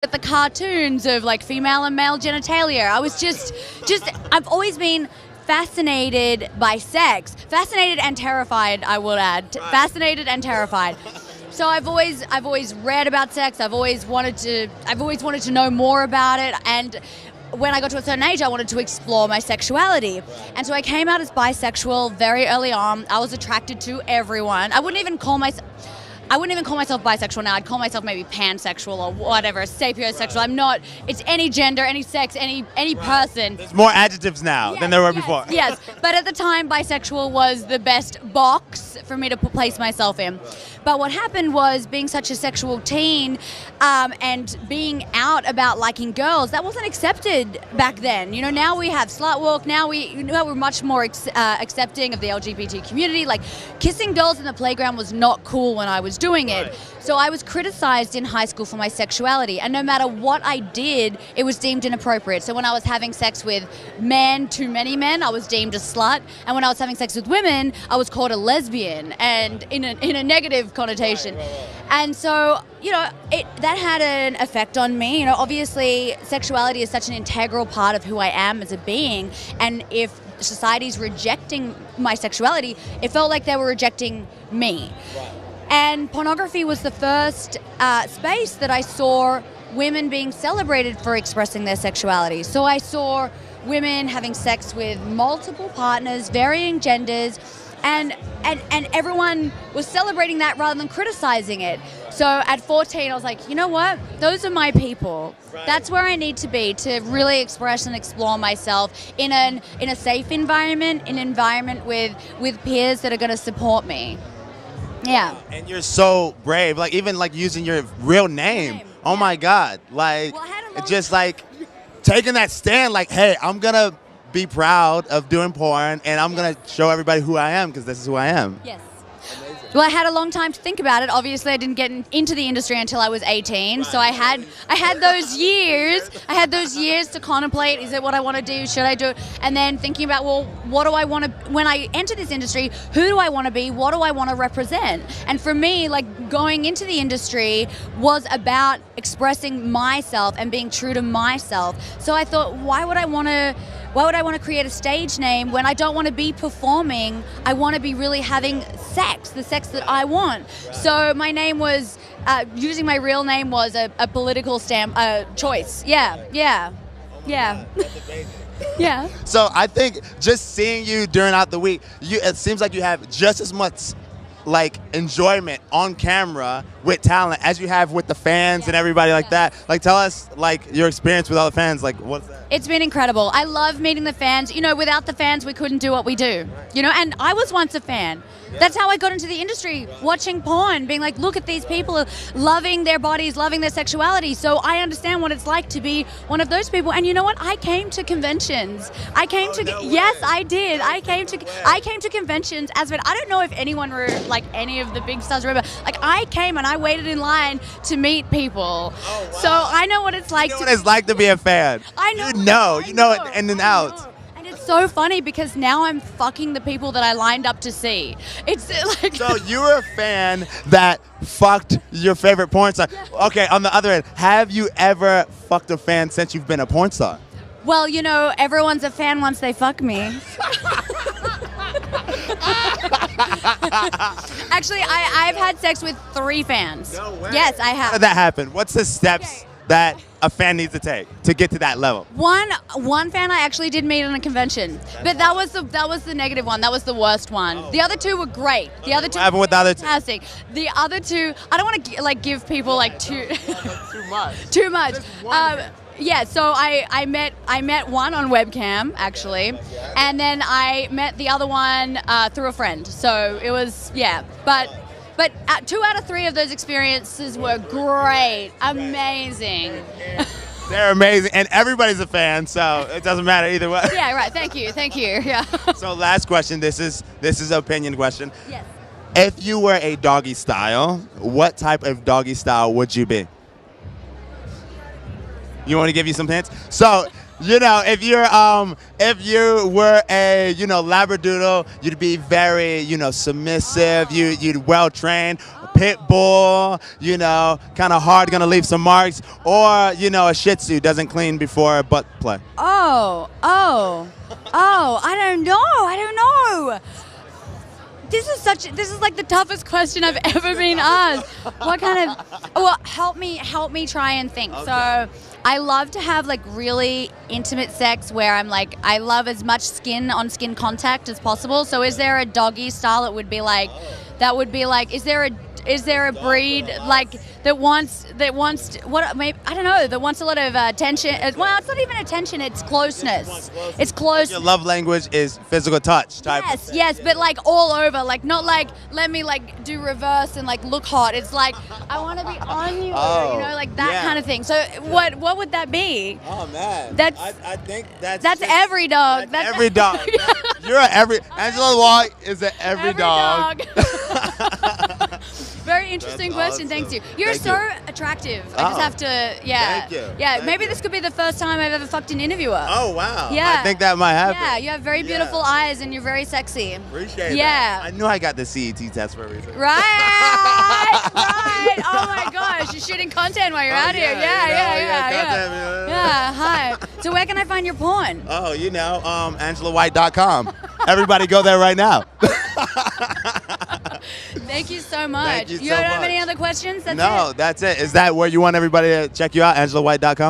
at the cartoons of like female and male genitalia. I was just I've always been fascinated by sex. Fascinated and terrified, I will add. Fascinated and terrified. So I've always read about sex. I've always wanted to know more about it, and when I got to a certain age, I wanted to explore my sexuality. And so I came out as bisexual very early on. I was attracted to everyone. I wouldn't even call myself bisexual now. I'd call myself maybe pansexual or whatever, sapiosexual. I'm not. It's any gender, any sex, any person. There's more adjectives now than there were before. Yes, but at the time, bisexual was the best box for me to place myself in. But what happened was, being such a sexual teen and being out about liking girls, that wasn't accepted back then. You know, now we have slut walk. Now we're much more accepting of the LGBT community. Like, kissing girls in the playground was not cool when I was doing it. So I was criticized in high school for my sexuality, and no matter what I did, it was deemed inappropriate. So when I was having sex with men, too many men, I was deemed a slut, and when I was having sex with women, I was called a lesbian, and in a negative connotation. And so, you know, that had an effect on me. You know, obviously, sexuality is such an integral part of who I am as a being, and if society's rejecting my sexuality, it felt like they were rejecting me. And pornography was the first space that I saw women being celebrated for expressing their sexuality. So I saw women having sex with multiple partners, varying genders, and everyone was celebrating that rather than criticizing it. So at 14, I was like, you know what? Those are my people. That's where I need to be to really express and explore myself in a safe environment, an environment with peers that are going to support me. Yeah. And you're so brave, like even like using your real name. Oh my God. Like, just like taking that stand, like, hey, I'm going to be proud of doing porn, and I'm going to show everybody who I am, because this is who I am. Yes. Well, I had a long time to think about it. Obviously, I didn't get into the industry until I was 18. So I had those years. I had those years to contemplate, is it what I want to do? Should I do it? And then thinking about, well, what do I want to, when I enter this industry, who do I want to be? What do I want to represent? And for me, like, going into the industry was about expressing myself and being true to myself. So I thought, why would I want to create a stage name when I don't want to be performing? I want to be really having sex, the sex that I want. So my name was, using my real name was a political choice. Yeah. That's amazing. Yeah. So I think just seeing you during the week, it seems like you have just as much like enjoyment on camera with talent as you have with the fans and everybody like that. Like, tell us like your experience with all the fans. Like, what's that? It's been incredible. I love meeting the fans. You know, without the fans, we couldn't do what we do. You know, and I was once a fan. That's how I got into the industry, watching porn, being like, look at these people loving their bodies, loving their sexuality. So I understand what it's like to be one of those people. And you know what? I came to conventions. Yes, I did. I came to conventions as I don't know if anyone like any of the big stars remember. Like, I came and I waited in line to meet people. Oh, wow. So I know what it's like. You know what it's like to be a fan. I know. You know it in and out. And it's so funny because now I'm fucking the people that I lined up to see. It's like. So you were a fan that fucked your favorite porn star. Yeah. Okay, on the other end, have you ever fucked a fan since you've been a porn star? Well, you know, everyone's a fan once they fuck me. Actually, I've had sex with 3 fans. No way. Yes, I have. How did that happen? What's the steps that a fan needs to take to get to that level? One fan I actually did meet at a convention, but that was the negative one. That was the worst one. Oh. The other 2 were great. The other 2 what happened with the other 2? Fantastic. The other 2, I don't want to like give people like too much. Too much. Yeah, so I met one on webcam actually, and then I met the other one through a friend. So it was but 2 out of 3 of those experiences were great, amazing. They're amazing, and everybody's a fan, so it doesn't matter either way. Yeah, right. Thank you. Yeah. So last question. This is an opinion question. Yes. If you were a doggy style, what type of doggy style would you be? You want to give you some hints? So You know, if you were a labradoodle, you'd be very submissive. You'd well trained. Pit bull, kind of hard, gonna leave some marks. Or a Shih Tzu doesn't clean before butt play. Oh, I don't know. This is like the toughest question I've ever been asked. What kind of? Well, help me try and think. Okay. So, I love to have like really intimate sex where I'm like, I love as much skin on skin contact as possible. So, is there a doggy style? It would be like, that would be like, is there a breed like that wants what maybe I don't know, that wants a lot of attention? Well, it's not even attention, it's closeness. It's close. Your love language is physical touch type. Yes, but like all over, like not like let me like do reverse and like look hot. It's like I want to be on you, like that kind of thing. So what would that be? Oh man, I think that's every dog. That's every dog. Angela White is an every dog. Very interesting question. Awesome. Thanks you. You're so attractive. I just have to, Thank you. Yeah, Thank maybe you. this could be the first time I've ever fucked an interviewer. Oh wow. Yeah. I think that might happen. Yeah, you have very beautiful eyes and you're very sexy. Appreciate Yeah. that. I knew I got the CET test for a reason. Right. Oh my gosh, you're shooting content while you're out here. Yeah. Hi. So where can I find your porn? Oh, AngelaWhite.com. Everybody go there right now. Thank you so much. Thank you so don't have much. any other questions? That's it. Is that where you want everybody to check you out? AngelaWhite.com?